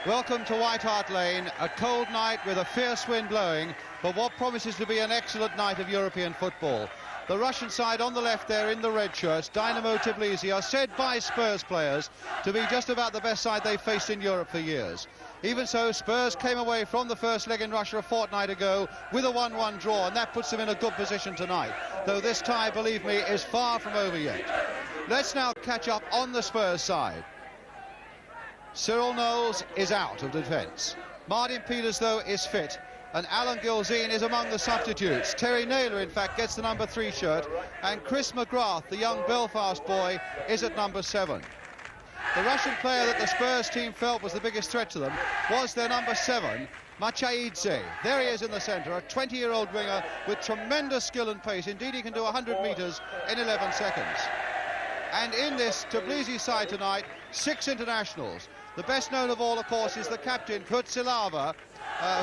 Welcome to White Hart Lane, a cold night with a fierce wind blowing, but what promises to be an excellent night of European football. The Russian side on the left there in the red shirts, Dynamo Tbilisi, are said by Spurs players to be just about the best side they've faced in Europe for years. Even so, Spurs came away from the first leg in Russia a fortnight ago with a 1-1 draw, and that puts them in a good position tonight, though this tie, believe me, is far from over yet. Let's now catch up on the Spurs side. Cyril Knowles is out of defence. Martin Peters, though, is fit, and Alan Gilzean is among the substitutes. Terry Naylor, in fact, gets the number 3 shirt, and Chris McGrath, the young Belfast boy, is at number 7. The Russian player that the Spurs team felt was the biggest threat to them was their number 7, Machaidze. There he is in the centre, a 20-year-old winger with tremendous skill and pace. Indeed, he can do 100 metres in 11 seconds. And in this Tbilisi side tonight, 6 internationals. The best known of all, of course, is the captain, Kutsilava,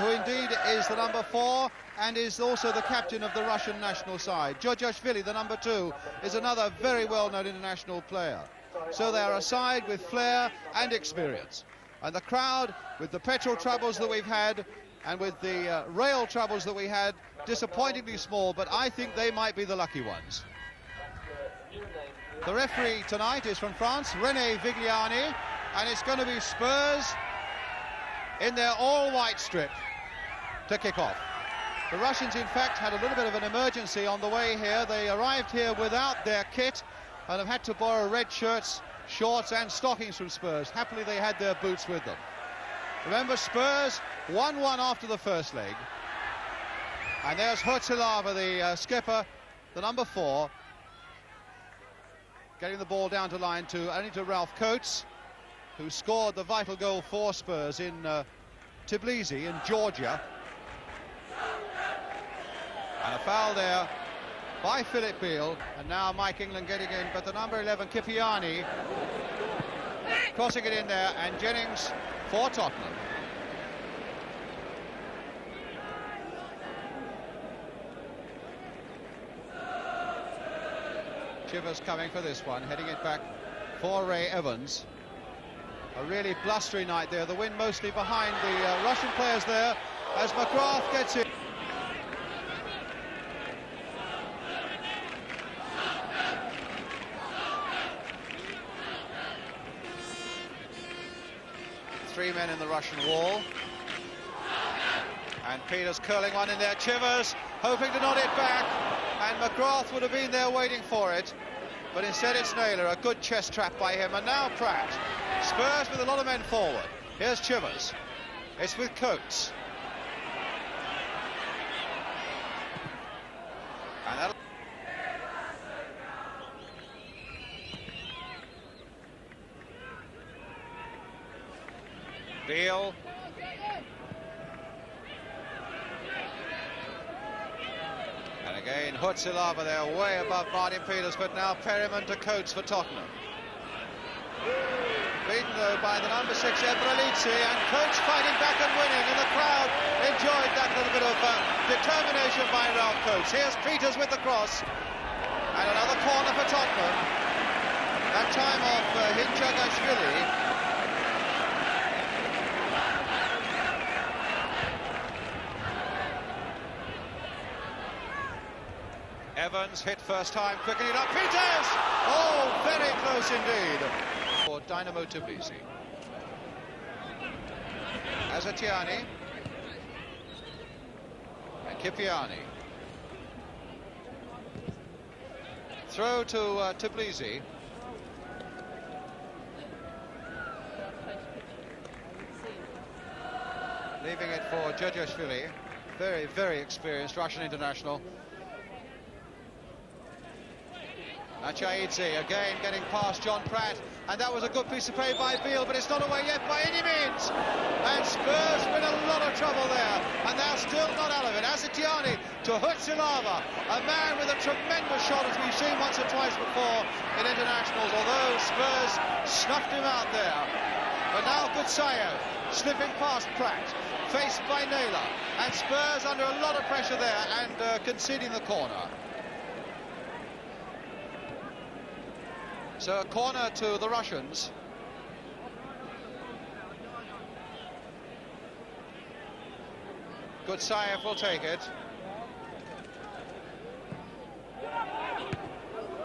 who indeed is the number 4 and is also the captain of the Russian national side. Djordjashvili, the number 2, is another very well-known international player. So they are a side with flair and experience. And the crowd, with the petrol troubles that we've had and with the rail troubles that we had, disappointingly small, but I think they might be the lucky ones. The referee tonight is from France, René Vigliani, and it's going to be Spurs in their all-white strip to kick off. The Russians, in fact, had a little bit of an emergency on the way here. They arrived here without their kit and have had to borrow red shirts, shorts and stockings from Spurs. Happily, they had their boots with them. Remember, Spurs 1-1 after the first leg. And there's Kutsilava, the skipper, the number 4, getting the ball down to line 2, only to Ralph Coates, who scored the vital goal for Spurs in Tbilisi, in Georgia. And a foul there by Philip Beale, and now Mike England getting in, but the number 11, Kipiani, crossing it in there, and Jennings for Tottenham. Chivers coming for this one, heading it back for Ray Evans. A really blustery night there, the wind mostly behind the Russian players there as McGrath gets in. Three men in the Russian wall. And Peters curling one in there, Chivers hoping to nod it back, and McGrath would have been there waiting for it, but instead it's Naylor, a good chest trap by him, and now Pratt. Spurs with a lot of men forward. Here's Chivers. It's with Coates. And that'll... Beale. And again, Kutsilava there, way above Martin Peters, but now Perryman to Coates for Tottenham. Beaten though by the number 6, Ebralici, and Coates fighting back and winning, and the crowd enjoyed that little bit of determination by Ralph Coates. Here's Peters with the cross, and another corner for Tottenham. That time off Djordjashvili. Evans hit first time, quickening it up, Peters! Oh, very close indeed. For Dynamo Tbilisi. Azatiani. And Kipiani. Throw to Tbilisi. Leaving it for Djordjashvili. Very, very experienced Russian international. Machaidze again getting past John Pratt, and that was a good piece of play by Beale, but it's not away yet by any means. And Spurs win a lot of trouble there, and they're still not out of it. Azatiani to Kutsilava, a man with a tremendous shot, as we've seen once or twice before in internationals, although Spurs snuffed him out there. But now Gutsayev slipping past Pratt, faced by Naylor, and Spurs under a lot of pressure there and conceding the corner. So a corner to the Russians. Gutsayev will take it.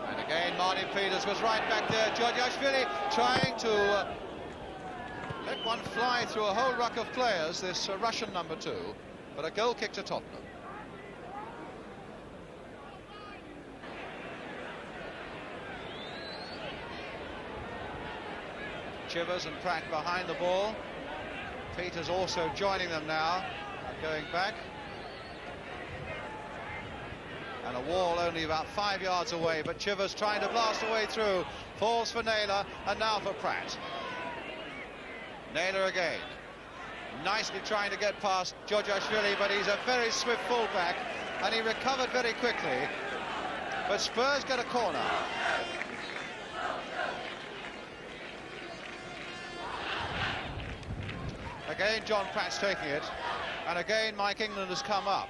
And again, Martin Peters was right back there. Georgiashvili trying to let one fly through a whole ruck of players, this Russian number 2, but a goal kick to Tottenham. Chivers and Pratt behind the ball. Peters also joining them now, going back. And a wall only about 5 yards away, but Chivers trying to blast away through. Falls for Naylor, and now for Pratt. Naylor again. Nicely trying to get past Georgiashvili, but he's a very swift fullback, and he recovered very quickly. But Spurs get a corner. Again, John Pratt's taking it, and again Mike England has come up,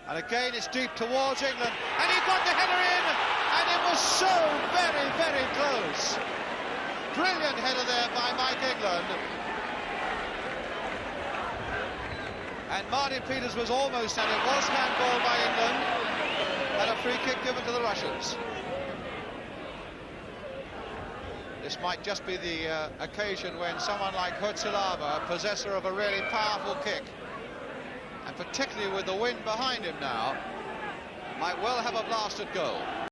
and again it's deep towards England, and he got the header in, and it was so very, very close. Brilliant header there by Mike England, and Martin Peters was almost, and it was handball by England, and a free kick given to the Russians. This might just be the occasion when someone like Hurtsilava, possessor of a really powerful kick, and particularly with the wind behind him now, might well have a blasted goal.